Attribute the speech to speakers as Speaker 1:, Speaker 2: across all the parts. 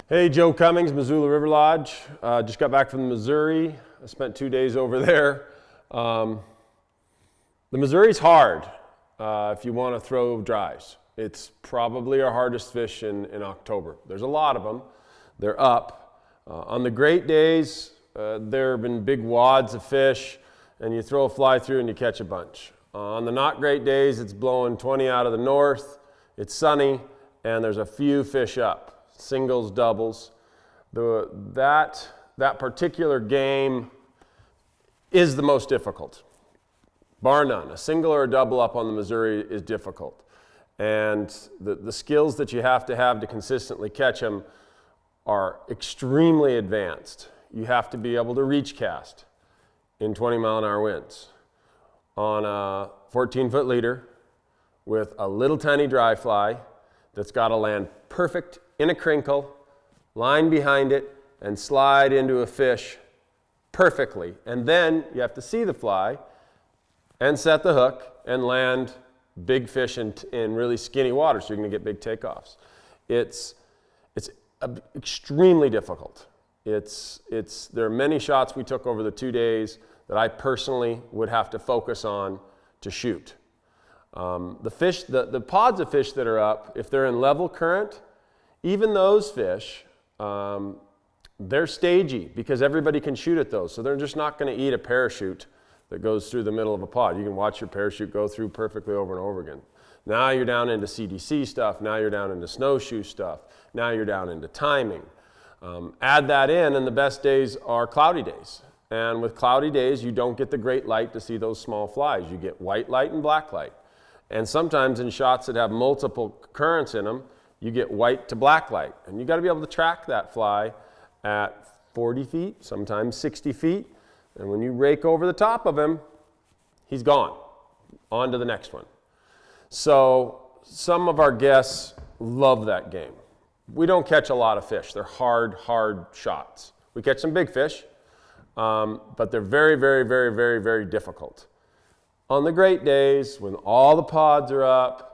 Speaker 1: Hey, Joe Cummings, Missoula River Lodge. Just got back from Missouri. I spent 2 days over there. The Missouri's hard if you want to throw dries. It's probably our hardest fish in October. There's a lot of them. They're up. On the great days, there have been big wads of fish, and you throw a fly through and you catch a bunch. On the not great days, it's blowing 20 out of the north, it's sunny, and there's a few fish up. Singles, doubles. That particular game is the most difficult, bar none. A single or a double up on the Missouri is difficult. And the skills that you have to consistently catch them are extremely advanced. You have to be able to reach cast in 20-mile-an-hour winds on a 14-foot leader with a little tiny dry fly that's got to land perfect in a crinkle, line behind it, and slide into a fish perfectly. And then you have to see the fly and set the hook and land big fish in really skinny water, so you're going to get big takeoffs. It's extremely difficult. There are many shots we took over the 2 days that I personally would have to focus on to shoot. The pods of fish that are up, if they're in level current, even those fish, they're stagey because everybody can shoot at those. So they're just not going to eat a parachute that goes through the middle of a pod. You can watch your parachute go through perfectly over and over again. Now you're down into CDC stuff. Now you're down into snowshoe stuff. Now you're down into timing. Add that in, and the best days are cloudy days. And with cloudy days, you don't get the great light to see those small flies. You get white light and black light. And sometimes in shots that have multiple currents in them, you get white to black light. And you got to be able to track that fly at 40 feet, sometimes 60 feet. And when you rake over the top of him, he's gone. On to the next one. So some of our guests love that game. We don't catch a lot of fish. They're hard shots. We catch some big fish, but they're very, very, very, very, very difficult. On the great days, when all the pods are up,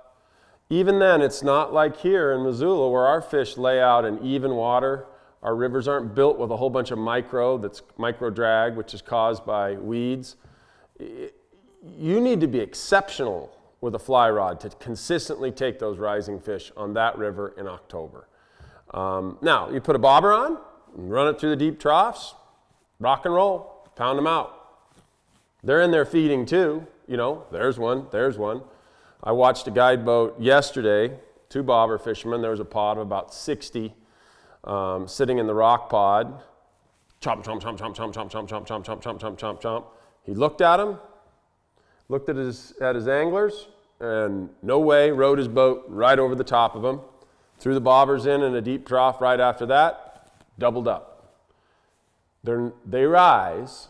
Speaker 1: even then, it's not like here in Missoula where our fish lay out in even water. Our rivers aren't built with a whole bunch of micro drag, which is caused by weeds. You need to be exceptional with a fly rod to consistently take those rising fish on that river in October. Now, you put a bobber on, and run it through the deep troughs, rock and roll, pound them out. They're in there feeding too. You know, there's one. I watched a guide boat yesterday, 2 bobber fishermen. There was a pod of about 60 sitting in the rock pod. Chomp, chomp, chomp, chomp, chomp, chomp, chomp, chomp, chomp, chomp, chomp, chomp, chomp, chomp. He looked at him, looked at his anglers, and no way, rode his boat right over the top of him. Threw the bobbers in a deep trough right after that, doubled up. They rise.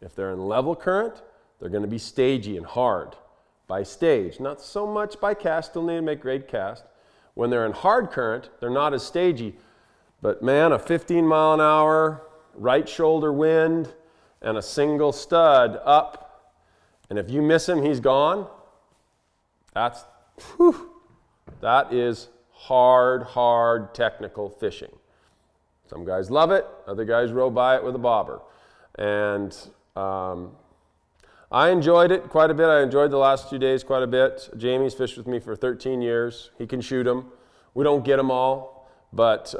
Speaker 1: If they're in level current, they're going to be stagey and hard. By stage, not so much by cast, still need to make great cast. When they're in hard current, they're not as stagey. But man, a 15-mile-an-hour right shoulder wind and a single stud up, and if you miss him, he's gone. That is hard technical fishing. Some guys love it, other guys row by it with a bobber. And I enjoyed it quite a bit. I enjoyed the last 2 days quite a bit. Jamie's fished with me for 13 years. He can shoot them. We don't get them all, but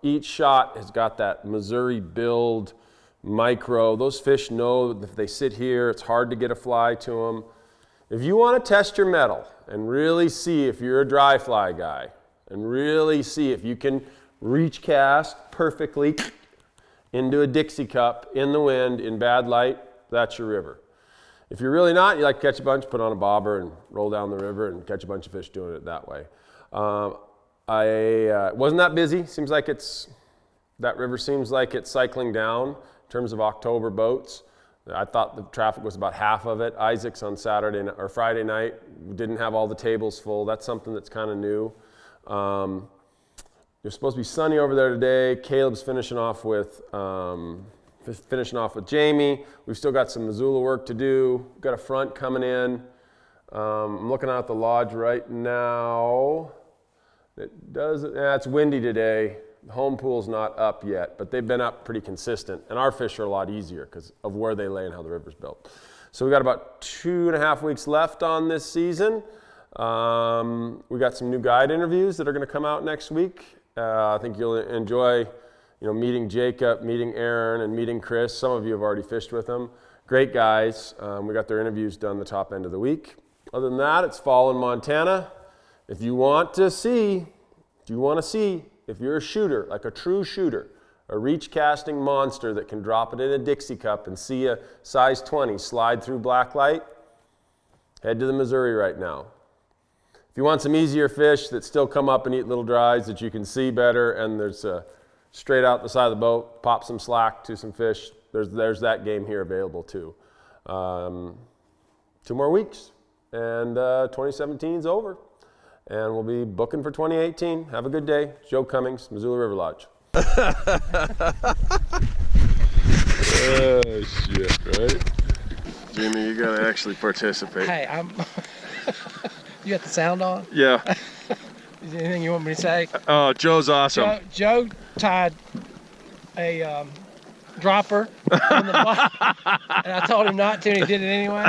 Speaker 1: each shot has got that Missouri build micro. Those fish know if they sit here, it's hard to get a fly to them. If you want to test your mettle and really see if you're a dry fly guy and really see if you can reach cast perfectly into a Dixie cup in the wind in bad light, that's your river. If you're really not, you like to catch a bunch, put on a bobber and roll down the river and catch a bunch of fish doing it that way. I wasn't that busy. Seems like that river seems like it's cycling down in terms of October boats. I thought the traffic was about half of it. Isaac's on Friday night. We didn't have all the tables full. That's something that's kind of new. It's supposed to be sunny over there today. Caleb's finishing off with Jamie. We've still got some Missoula work to do. We've got a front coming in. I'm looking out the lodge right now. It's windy today. The home pool's not up yet, but they've been up pretty consistent. And our fish are a lot easier because of where they lay and how the river's built. So we got about 2.5 weeks left on this season. We got some new guide interviews that are going to come out next week. I think you'll enjoy, meeting Jacob, meeting Aaron, and meeting Chris. Some of you have already fished with them. Great guys. We got their interviews done the top end of the week. Other than that, it's fall in Montana. If you want to see, if you're a shooter, like a true shooter, a reach casting monster that can drop it in a Dixie cup and see a size 20 slide through black light, head to the Missouri right now. If you want some easier fish that still come up and eat little dries that you can see better, and there's straight out the side of the boat, pop some slack to some fish, there's that game here available too. 2 more weeks, and 2017's over. And we'll be booking for 2018. Have a good day. Joe Cummings, Missoula River Lodge. Oh, shit, right? Jimmy, you gotta actually participate.
Speaker 2: Hey, you got the sound on?
Speaker 1: Yeah.
Speaker 2: Is there anything you want me to say?
Speaker 1: Oh, Joe's awesome.
Speaker 2: Joe tied a dropper on the bottom, and I told him not to, and he did it anyway.